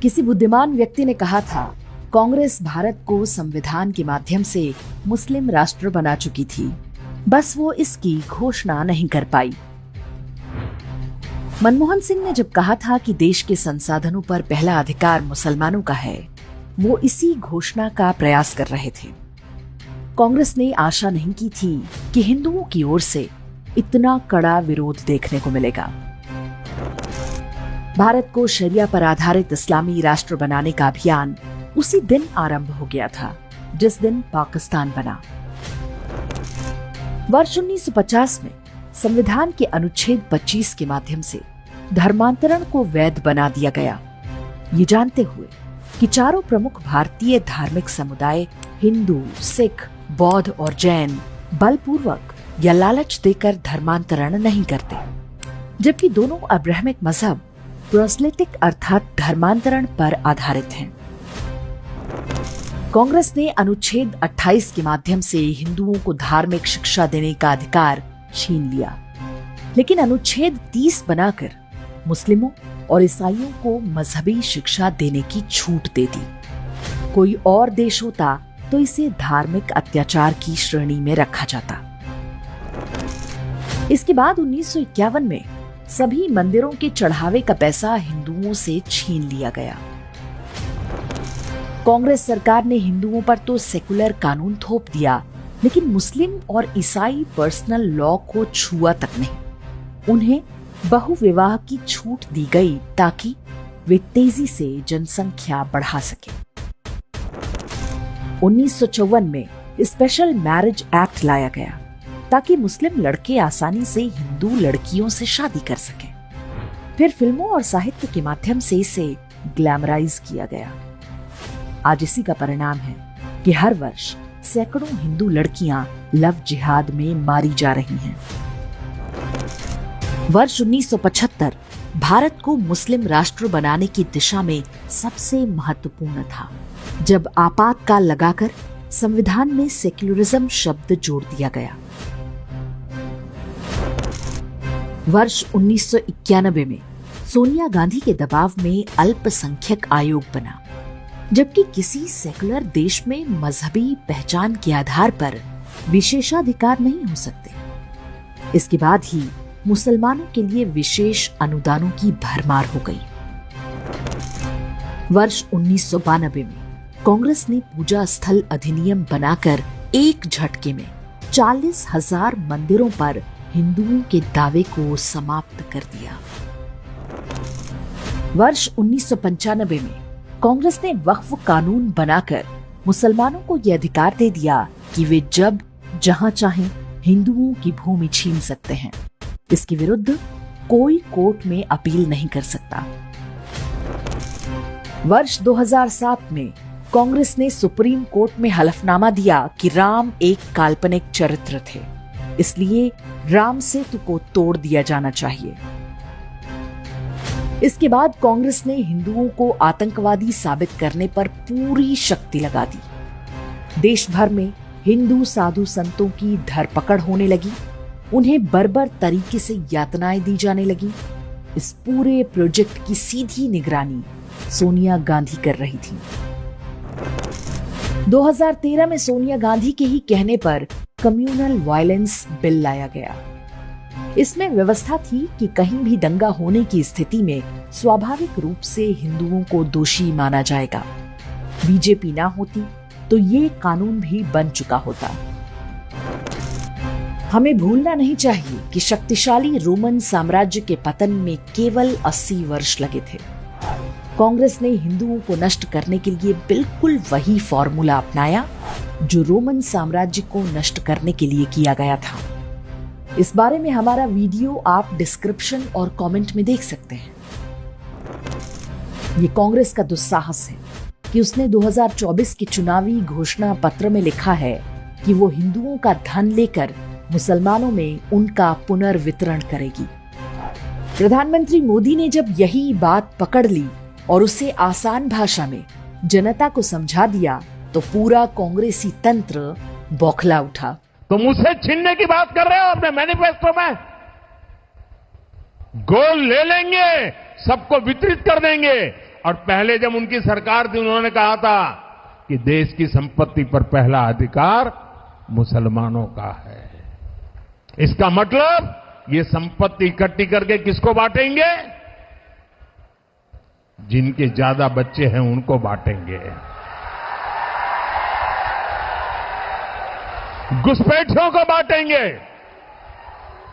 किसी बुद्धिमान व्यक्ति ने कहा था, कांग्रेस भारत को संविधान के माध्यम से मुस्लिम राष्ट्र बना चुकी थी, बस वो इसकी घोषणा नहीं कर पाई। मनमोहन सिंह ने जब कहा था कि देश के संसाधनों पर पहला अधिकार मुसलमानों का है, वो इसी घोषणा का प्रयास कर रहे थे। कांग्रेस ने आशा नहीं की थी कि हिंदुओं की ओर से इतना कड़ा विरोध देखने को मिलेगा। भारत को शरिया पर आधारित इस्लामी राष्ट्र बनाने का अभियान उसी दिन आरंभ हो गया था जिस दिन पाकिस्तान बना। वर्ष 1950 में संविधान के अनुच्छेद 25 के माध्यम से धर्मांतरण को वैध बना दिया गया, ये जानते हुए कि चारों प्रमुख भारतीय धार्मिक समुदाय हिंदू, सिख, बौद्ध और जैन बलपूर्वक या लालच देकर धर्मांतरण नहीं करते, जबकि दोनों अब्राहमिक मजहब प्रोस्लिटिक अर्थात धर्मांतरण पर आधारित हैं। कांग्रेस ने अनुच्छेद 28 के माध्यम से हिंदुओं को धार्मिक शिक्षा देने का अधिकार छीन लिया, लेकिन अनुच्छेद 30 बनाकर मुस्लिमों और ईसाइयों को मजहबी शिक्षा देने की छूट दे दी। कोई और देश होता तो इसे धार्मिक अत्याचार की श्रेणी में रखा जाता। इसके बाद 1951 में सभी मंदिरों के चढ़ावे का पैसा हिंदुओं से छीन लिया गया। कांग्रेस सरकार ने हिंदुओं पर तो सेकुलर कानून थोप दिया, लेकिन मुस्लिम और ईसाई पर्सनल लॉ को छुआ तक नहीं। उन्हें बहुविवाह की छूट दी गई ताकि वे तेजी से जनसंख्या बढ़ा सके। 1954 में स्पेशल मैरिज एक्ट लाया गया ताकि मुस्लिम लड़के आसानी से हिंदू लड़कियों से शादी कर सकें। फिर फिल्मों और साहित्य के माध्यम से इसे ग्लैमराइज किया गया। आज इसी का परिणाम है कि हर वर्ष सैकड़ों हिंदू लड़कियां लव जिहाद में मारी जा रही हैं। वर्ष 1975 भारत को मुस्लिम राष्ट्र बनाने की दिशा में सबसे महत्वपूर्ण था, जब आपातकाल लगाकर संविधान में सेक्युलरिज्म शब्द जोड़ दिया गया। वर्ष 1991 में सोनिया गांधी के दबाव में अल्पसंख्यक आयोग बना, जबकि किसी सेकुलर देश में मजहबी पहचान के आधार पर विशेषाधिकार नहीं हो सकते। इसके बाद ही मुसलमानों के लिए विशेष अनुदानों की भरमार हो गई। वर्ष 1992 में कांग्रेस ने पूजा स्थल अधिनियम बनाकर एक झटके में 40,000 मंदिरों पर हिंदुओं के दावे को समाप्त कर दिया। वर्ष 1995 में कांग्रेस ने वक्फ कानून बनाकर मुसलमानों को यह अधिकार दे दिया कि वे जब जहां चाहें हिंदुओं की भूमि छीन सकते हैं। इसके विरुद्ध कोई कोर्ट में अपील नहीं कर सकता। वर्ष 2007 में कांग्रेस ने सुप्रीम कोर्ट में हलफनामा दिया कि राम एक काल्पनिक चरित्र थे, इसलिए राम सेतु को तोड़ दिया जाना चाहिए। इसके बाद कांग्रेस ने हिंदुओं को आतंकवादी साबित करने पर पूरी शक्ति लगा दी। देश भर में हिंदू साधु संतों की धरपकड़ होने लगी, उन्हें बर्बर तरीके से यातनाएं दी जाने लगी। इस पूरे प्रोजेक्ट की सीधी निगरानी सोनिया गांधी कर रही थी। 2013 में सोनिया गांधी के ही कहने पर कम्युनल वायलेंस बिल लाया गया। इसमें व्यवस्था थी कि कहीं भी दंगा होने की स्थिति में स्वाभाविक रूप से हिंदुओं को दोषी माना जाएगा। बीजेपी ना होती तो ये कानून भी बन चुका होता। हमें भूलना नहीं चाहिए कि शक्तिशाली रोमन साम्राज्य के पतन में केवल 80 वर्ष लगे थे। कांग्रेस ने हिंदुओं को नष्ट करने के लिए बिल्कुल वही फॉर्मूला अपनाया जो रोमन साम्राज्य को नष्ट करने के लिए किया गया था। इस बारे में हमारा वीडियो आप डिस्क्रिप्शन और कमेंट में देख सकते हैं। ये कांग्रेस का दुस्साहस है कि उसने 2024 के चुनावी घोषणा पत्र में लिखा है कि वो हिंदुओं का धन लेकर मुसलमानों में उनका पुनर्वितरण करेगी। प्रधानमंत्री मोदी ने जब यही बात पकड़ ली और उसे आसान भाषा में जनता को समझा दिया तो पूरा कांग्रेसी तंत्र बौखला उठा। तो मुझसे छीनने की बात कर रहे हो अपने मैनिफेस्टो में? गोल्ड ले लेंगे, सबको वितरित कर देंगे और पहले जब उनकी सरकार थी उन्होंने कहा था कि देश की संपत्ति पर पहला अधिकार मुसलमानों का है। इसका मतलब ये संपत्ति इकट्ठी करके किसको बांटेंगे? जिनके ज्यादा बच्चे हैं उनको बांटेंगे। घुसपैठियों को बांटेंगे।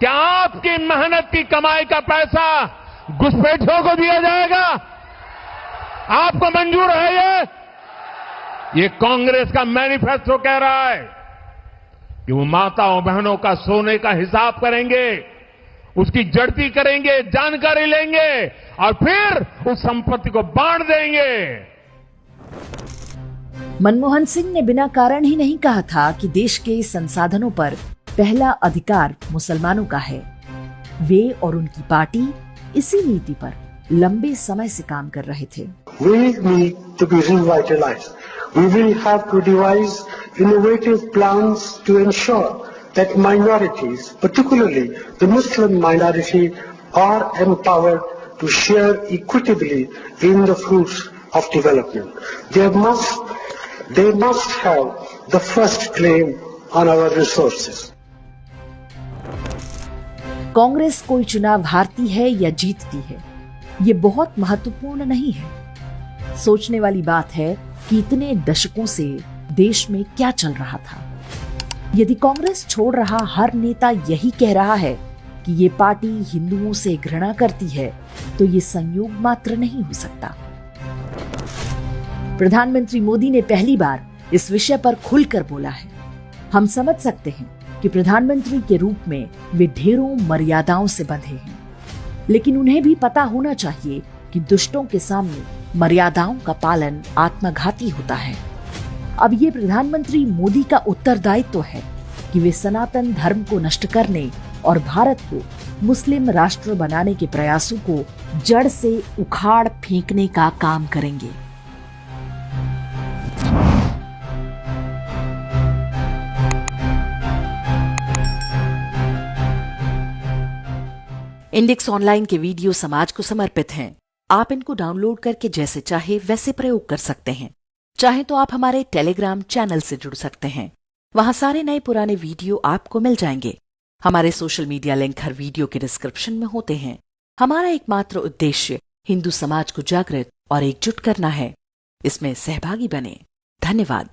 क्या आपकी मेहनत की कमाई का पैसा घुसपैठियों को दिया जाएगा? आपको मंजूर है ये कांग्रेस का मैनिफेस्टो कह रहा है कि वो माताओं बहनों का सोने का हिसाब करेंगे, उसकी जड़ती करेंगे, जानकारी लेंगे और फिर उस संपत्ति को बांट देंगे। मनमोहन सिंह ने बिना कारण ही नहीं कहा था कि देश के संसाधनों पर पहला अधिकार मुसलमानों का है। वे और उनकी पार्टी इसी नीति पर लंबे समय से काम कर रहे थे। We need to be revitalized. We will have to devise innovative plans to ensure that minorities, particularly the Muslim minority, are empowered to share equitably in the fruits of development. They must have the first claim on our resources. Congress कोई चुनाव हारती है या जीतती है, ये बहुत महत्वपूर्ण नहीं है। सोचने वाली बात है कि इतने दशकों से देश में क्या चल रहा था। यदि कांग्रेस छोड़ रहा हर नेता यही कह रहा है कि ये पार्टी हिंदुओं से घृणा करती है, तो ये संयोग मात्र नहीं हो सकता। प्रधानमंत्री मोदी ने पहली बार इस विषय पर खुलकर बोला है। हम समझ सकते हैं कि प्रधानमंत्री के रूप में वे ढेरों मर्यादाओं से बंधे हैं, लेकिन उन्हें भी पता होना चाहिए कि दुष्टों के सामने मर्यादाओं का पालन आत्मघाती होता है। अब ये प्रधानमंत्री मोदी का उत्तरदायित्व है कि वे सनातन धर्म को नष्ट करने और भारत को मुस्लिम राष्ट्र बनाने के प्रयासों को जड़ से उखाड़ फेंकने का काम करेंगे। इंडेक्स ऑनलाइन के वीडियो समाज को समर्पित हैं। आप इनको डाउनलोड करके जैसे चाहे वैसे प्रयोग कर सकते हैं। चाहे तो आप हमारे टेलीग्राम चैनल से जुड़ सकते हैं। वहां सारे नए पुराने वीडियो आपको मिल जाएंगे। हमारे सोशल मीडिया लिंक हर वीडियो के डिस्क्रिप्शन में होते हैं। हमारा एकमात्र उद्देश्य हिंदू समाज को जागृत और एकजुट करना है। इसमें सहभागी बने। धन्यवाद।